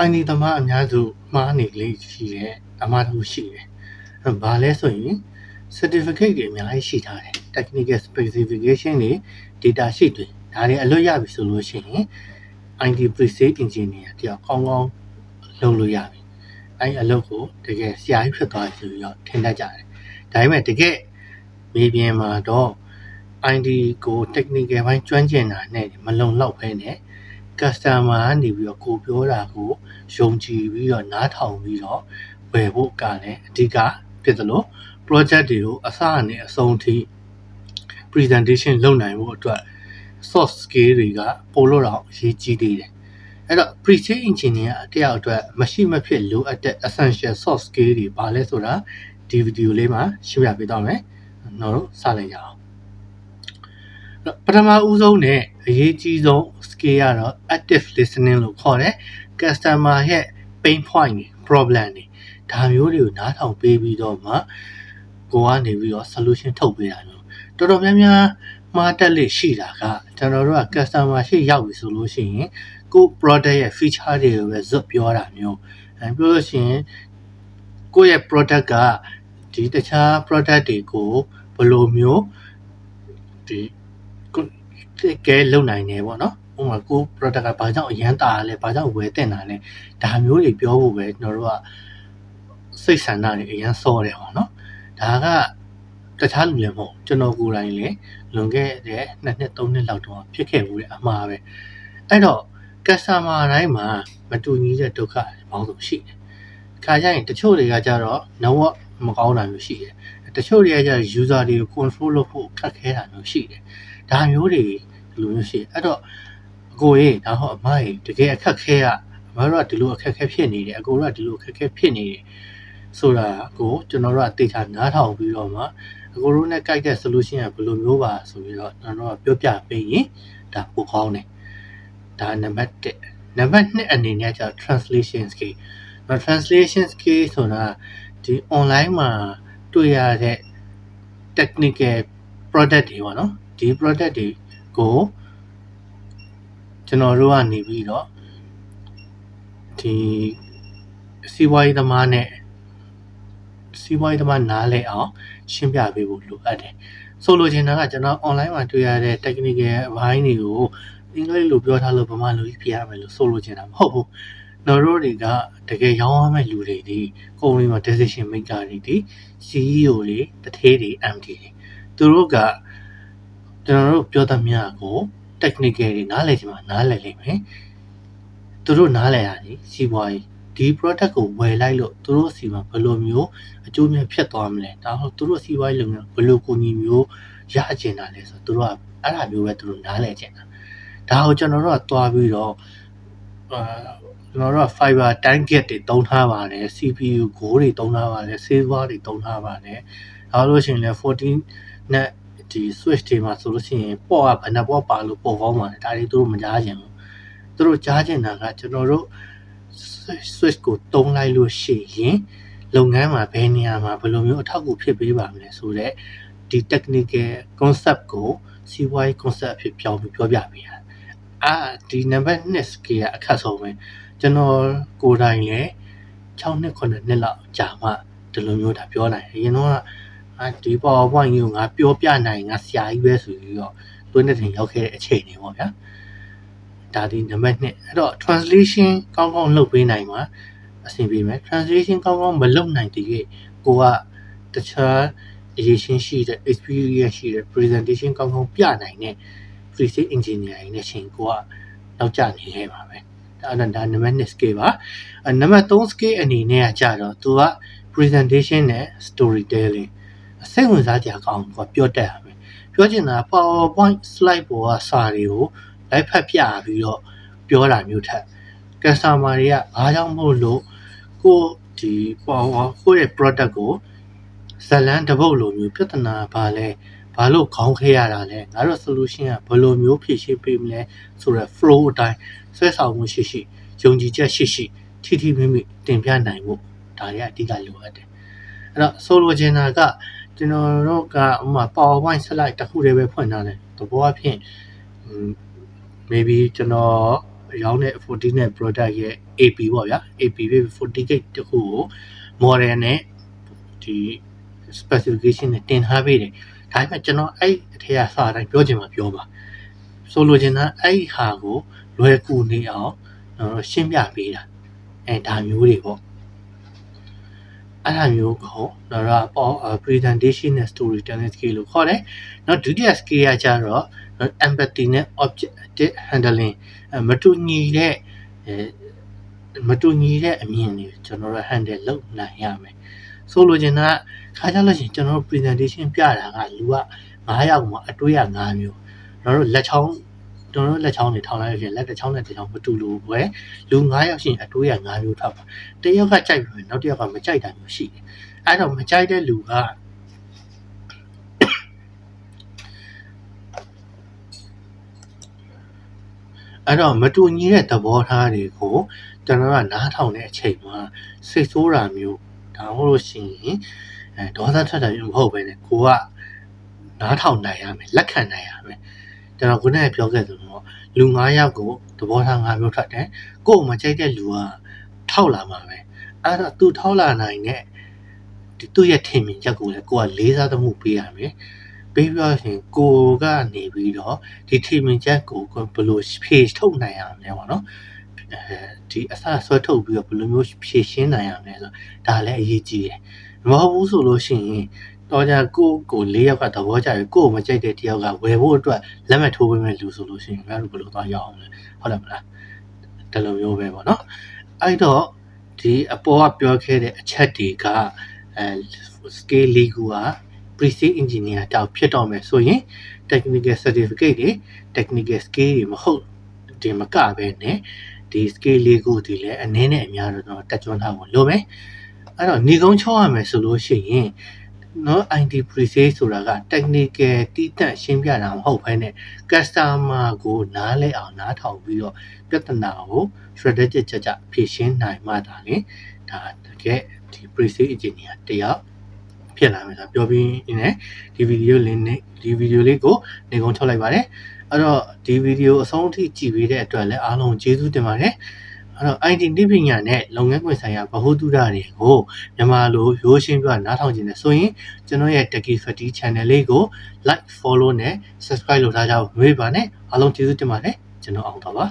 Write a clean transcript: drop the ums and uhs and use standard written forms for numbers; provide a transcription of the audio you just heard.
ID သမားအများစုမှားနေလေရှိတယ်အမှားတစ်ခုရှိတယ်ဘာလဲဆိုရင် certificate တွေအများကြီးရှိထားတယ် technical specification တွေ data sheet တွေဒါတွေအလွတ်ရပြီဆိုလို့ရှိရင် ID pre-sale engineer တယောက်ကောင်းကောင်းလုပ်လို့ရပြီအဲ့အလုပ်ကိုတကယ်ဆရာကြီးဖြစ်သွားပြီဆိုပြီးတော့ထင်တတ်ကြတယ်ဒါပေမဲ့တကယ်မြေပြင်မှာတော့ ID ကို technical ဘိုင်းကျွမ်းကျင်တာနဲ့မလုံလောက်ပဲနဲ့ customer ကနေပြီးတော့ကိုပြောတာကိုယုံကြည်ပြီးတော့နားထောင်ပြီးတော့ဝယ်ဖို့ကလည်းအဓိကဖြစ်သလို project တွေကိုအစနဲ့အဆုံးထိ presentation လုပ်နိုင်ဖို့အတွက် soft skill တွေကပိုလို့တော့အရေးကြီးသေးတယ်အဲ့တော့ pre-sale engineer တယောက်အတွက်မရှိမဖြစ်လိုအပ်တဲ့ essential soft skill တွေပါလဲဆိုတာဒီဗီဒီယိုလေးမှာရှင်းပြပေးသွားမယ်ကျွန်တော်တို့စလိုက်ရအောင်ပထမဦးဆုံးနဲ့အရေးကြီးဆုံး skill ကတော့ active listening လို့ခေါ်တယ် customer ရဲ့ pain point တွေ problem တွေဒါမျိုးတွေကိုနားထောင်ပေးပြီးတော့မှကိုကနေပြီးတော့ solution ထုတ်ပေးတာမျိုးတော်တော်များများမှားတက်လေရှိတာကကျွန်တော်တို့က customer ရှိရောက်ပြီဆိုလို့ရှိရင်ကို product ရဲ့ feature တွေကိုပဲဇွတ်ပြောတာမျိုးပြောလို့ရှိရင်ကိုယ့်ရဲ့ product ကဒီတခြား product တွေကိုဘယ်လိုမျိုးဒီကဲလုံနိုင်နေပေါ့နော်ဥပမာကို product ကဘာကြောင့်အရန်တာလဲဘာကြောင့်ဝယ်တင်တာလဲဒါမျိုးတွေပြောဖို့ပဲကျွန်တော်တို့ကစိတ်ဆန္ဒတွေအရန်စောတယ်ပေါ့နော်ဒါကတခြားလူလည်းမဟုတ်ကျွန်တော်ကိုယ်တိုင်လည်းလွန်ခဲ့တဲ့2နှစ်3နှစ်လောက်တော့ဖြစ်ခဲ့ဘူးတဲ့အမှားပဲအဲ့တော့ customer တိုင်းမှာမတူညီတဲ့ဒုက္ခတွေပေါင်းစုံရှိတယ်ခါကျရင်တချို့တွေကကြတော့ network မကောင်းတာမျိုးရှိတယ်တချို့တွေကကြတော့ user တွေကို control လုပ်ဖို့ခက်ခဲတာမျိုးရှိတယ်ဒါမျိုးတွေလူမျိုးရှိအဲ့တော့အကိုရေဒါဟောအမရေတကယ်အခက်ခဲကအမတို့ကဒီလိုအခက်ခဲဖြစ်နေတယ်အကိုတို့ကဒီလိုအခက်ခဲဖြစ်နေတယ်ဆိုတာကိုကျွန်တော်တို့ကတေချာနားထောင်ပြီးတော့မှအကိုတို့နဲ့ကြိုက်တဲ့ solution ကဘယ်လိုမျိုးပါဆိုပြီးတော့ကျွန်တော်တို့ကပြောပြပေးရင်ဒါပိုကောင်းတယ်ဒါနံပါတ်1နံပါတ်2အနေနဲ့ကျ translation skill translation skill ဆိုတာဒီ online မှာတွေ့ရတဲ့ technical product တွေပေါ့နော်ဒီ product တွေကိုကျွန်တော်တို့ကနေပြီးတော့ဒီစီးပွားရေးသမားနားလည်အောင်ရှင်းပြပေးဖို့လိုအပ်တယ်ဆိုလိုချင်တာကကျွန်တော် online မှာတွေ့ရတဲ့ technical ဘိုင်းတွေကိုအင်္ဂလိပ်လိုပြောထားလို့ဗမာလိုကြီးပြရမယ်လို့ဆိုလိုချင်တာမဟုတ်ဘူးကျွန်တော်တို့တွေကတကယ်ရောင်းရမယ့်လူတွေဒီကုမ္ပဏီမှာ decision maker တွေဒီ CEO တွေတထေးတွေ MD တွေသူတို့ကကျွန်တော်တို့ပြောသမျှကို technical တွေနားလည်ချင်မှနားလည်လိမ့်မယ်သူတို့နားလည်ရတယ်စီးပွားရေးဒီ product ကိုဝယ်လိုက်လို့သူတို့စီမှာဘယ်လိုမျိုးအကျိုးများဖြစ်သွားမလဲဒါဟုတ်သူတို့စီးပွားရေးလုပ်ငန်းဘယ်လိုကိုညီမျိုးရကျင်တာလဲဆိုတော့သူတို့ကအဲ့ဒါမျိုးပဲသူတို့နားလည်ချင်တာဒါကိုကျွန်တော်တို့ကတွားပြီးတော့ကျွန်တော်တို့က fiber time gap တွေတုံးထားပါတယ် CPU go တွေတုံးထားပါတယ် server တွေတုံးထားပါတယ်ဒါလို့ရှိရင်လည်း14နဲ့ဒီ switch တွေမှာဆိုလို့ရှိရင်ပေါ့ကဘယ်နှပေါ့ပါလို့ပေါ့ကောင်းပါတယ်ဒါတွေသူတို့မကြားချင်ဘူးသူတို့ကြားချင်တာကကျွန်တော်တို့ switch ကိုတုံးလိုက်လို့ရှိရင်လုပ်ငန်းမှာဘယ်နေရာမှာဘယ်လိုမျိုးအထောက်အကူဖြစ်ပေးပါမလဲဆိုတော့ဒီ technical concept ကိုစီးပွားရေး concept အဖြစ်ပြောင်းပြီးပြောပြပေးတာဒီနံပါတ်2 skill ကအခက်ဆုံးပဲကျွန်တော်ကိုယ်တိုင်လည်း6နှစ်9နှစ်လောက်ကြာမှဒီလိုမျိုးဒါပြောနိုင်တယ်အရင်တော့ဒီ PowerPoint ကိုငါပြောပြနိုင်ငါဆရာကြီးပဲဆိုပြီးတော့တွင်းတင်ရောက်ခဲ့တဲ့အချိန်တွေပေါ့ဗျာဒါဒီနံပါတ်2အဲ့တော့ translation ကောင်းကောင်းလုပ်ပေးနိုင်မှာအဆင်ပြေမယ် translation ကောင်းကောင်းမလုပ်နိုင်တည်ကိုကတခြားအရေးရှင်းရှိတဲ့ experience ရှိတဲ့ presentation ကောင်းကောင်းပြနိုင်တဲ့ pre-sale engineer တွေနဲ့ရှင်ကိုကနောက်ကျနေခဲ့ပါပဲဒါနံပါတ်2 skill ပါနံပါတ်3 skill အနေနဲ့ကကြတော့သူက presentation နဲ့ storytelling စိတ်ဝင်စားကြကောင်းကိုပြောတတ်ရမယ်ပြောချင်တာ PowerPoint slide ပေါ်ကစာတွေကိုလိုက်ဖတ်ပြပြီးတော့ပြောတာမျိုးထက် customer တွေကအားကြောင့်မို့လို့ကိုဒီကိုရဲ့ product ကိုဇလန်းတပုတ်လိုမျိုးပြဿနာပါလဲဘာလို့ခေါင်းခဲရတာလဲငါတို့ solution ကဘယ်လိုမျိုးဖြည့်ရှင်းပေးမလဲဆိုတော့ flow အတိုင်းဆွဲဆောင်မှုရှိယုံကြည်ချက်ရှိထိမိမိတင်ပြနိုင်ဖို့ဒါတွေအဓိကလိုအပ်တယ်အဲ့တော့ဆိုလိုချင်တာကကျွန်တော်တို့ကဥမာ PowerPoint slide တစ်ခုတည်းပဲဖွင့်ထားတယ်သဘောအဖြစ်maybe ကျွန်တော် ရောင်းတဲ့ Fortinet product ရဲ့ AP ပေါ့ဗျာ AP 40 gig တခုကို model နဲ့ဒီ specification နဲ့တင်ထားပေးတယ်ဒါပေမဲ့ကျွန်တော်အဲ့အထက်ကစာတိုင်းပြောချင်မှပြောပါဆိုလိုချင်တာအဲ့ဟာကိုလွယ်ကူနေအောင်ရှင်းပြပေးတာဒါမျိုးတွေပေါ့အဲ့ဒါမျိုးကိုတော့ presentation နဲ့ storytelling skill လို့ခေါ်တယ်နောက်ဒုတိယ skill ကကြတော့ empathy နဲ့ objective handling မတူညီတဲ့အမြင်တွေကျွန်တော်တို့ handle လုပ်နိုင်ရမယ်ဆိုလိုချင်တာခါကြလို့ရှိရင်ကျွန်တော်တို့ presentation ပြတာကလူက9ယောက်မှာအတွေ့ရ9မျိုးကျွန်တော်တို့လက်ချောင်းတွေထောင်လိုက်လို့ရှိရင်လက်တစ်ချောင်းနဲ့တစ်ချောင်းမတူလို့ပဲလူ9ယောက်ရှိရင်အတွေ့ရ9မျိုးထွက်ပါတယောက်ကကြိုက်ပြီနောက်တစ်ယောက်ကမကြိုက်တာမျိုးရှိတယ်အဲ့တော့မကြိုက်တဲ့လူကအဲ့တော့မတူညီတဲ့သဘောထားတွေကိုကျွန်တော်ကနားထောင်တဲ့အချိန်မှာစိတ်ဆိုးတာမျိုးဒါမှမဟုတ်လို့ရှိရင်ဒေါသထွက်တာမျိုးမဟုတ်ပဲねကိုကနားထောင်နိုင်ရမယ်လက်ခံနိုင်ရမယ်ကျွန်တော်ခုနကပြောခဲ့သလိုလူ9ယောက်ကိုသဘောထား9မျိုးထွက်တယ်ကို့မကြိုက်တဲ့လူကထောက်လာမှာပဲအဲ့တော့သူထောက်လာနိုင်တဲ့သူ့ရဲ့ထင်မြင်ချက်ကိုလည်းကိုကလေးစားသမှုပေးရမယ်ပေးပြီးတော့ရှင်ကိုကနေပြီးတော့ဒီထင်မြင်ချက်ကိုဘယ်လိုဖြေထုတ်နိုင်ရမလဲပေါ့နော်ဒီအစဆွဲထုတ်ပြီးတော့ဘယ်လိုမျိုးဖြေရှင်းနိုင်ရမလဲဆိုဒါလည်းအရေးကြီးတယ်မဟုတ်ဘူးဆိုလို့ရှိရင်တော့ကြကို၄ယောက်ကသဘောကျပြီးကိုမကြိုက်တဲ့တယောက်ကဝယ်ဖို့အတွက်လက်မှတ်ထိုးပေးမဲ့လူဆိုလို့ရှိရင်ငါတို့ဘယ်လိုသွားရောက်အောင်လဲဟုတ်တယ်မလားဒီလိုမျိုးပဲပေါ့နော်အဲ့တော့ဒီအပေါ်ကပြောခဲ့တဲ့အချက်တွေကscale လေးခုက pre-sale engineer တောက်ဖြစ်တော့မယ်ဆိုရင် technical certificate တွေ technical skill တွေမဟုတ်ဒီမကပဲနဲ့ဒီ scale လေးခုဒီလည်းအနည်းနဲ့အများတော့တက်ကြွထားဖို့လိုမယ်အဲ့တော့ညီကုန်းချောရမယ်ဆိုလို့ရှိရင်နော် IT pre-sale ဆိုတာက technical တီးတက်ရှင်းပြတာမဟုတ်ဘဲနဲ့ customer ကိုနားလဲအောင်နားထောင်ပြီးတော့ပြဿနာကို strategic ကြဖြေရှင်းနိုင်မှဒါလေဒါတကယ်ဒီ pre-sale engineer တယောက်ဖြစ်လာမယ်ဆိုပြောပြီးနေဒီဗီဒီယိုလေးကိုနေကုန်းထုတ်လိုက်ပါတယ်အဲ့တော့ဒီဗီဒီယိုအဆုံးအထိကြည့်ပေးတဲ့အတွက်လည်းအားလုံးကျေးဇူးတင်ပါတယ်အဲ့တော့ IT နည်းပညာနဲ့လုပ်ငန်းခွင်ဆိုင်ရာဗဟုသုတတွေကိုမြန်မာလိုရိုးရှင်းပြနားထောင်ခြင်းနဲ့ဆိုရင်ကျွန်တော်ရဲ့ Techie Fatigue Channel လေးကို like follow နဲ့ subscribe လုပ်ထားကြဖို့မမေ့ပါနဲ့အားလုံးကျေးဇူးတင်ပါတယ်ကျွန်တော်အောင်တော့ပါ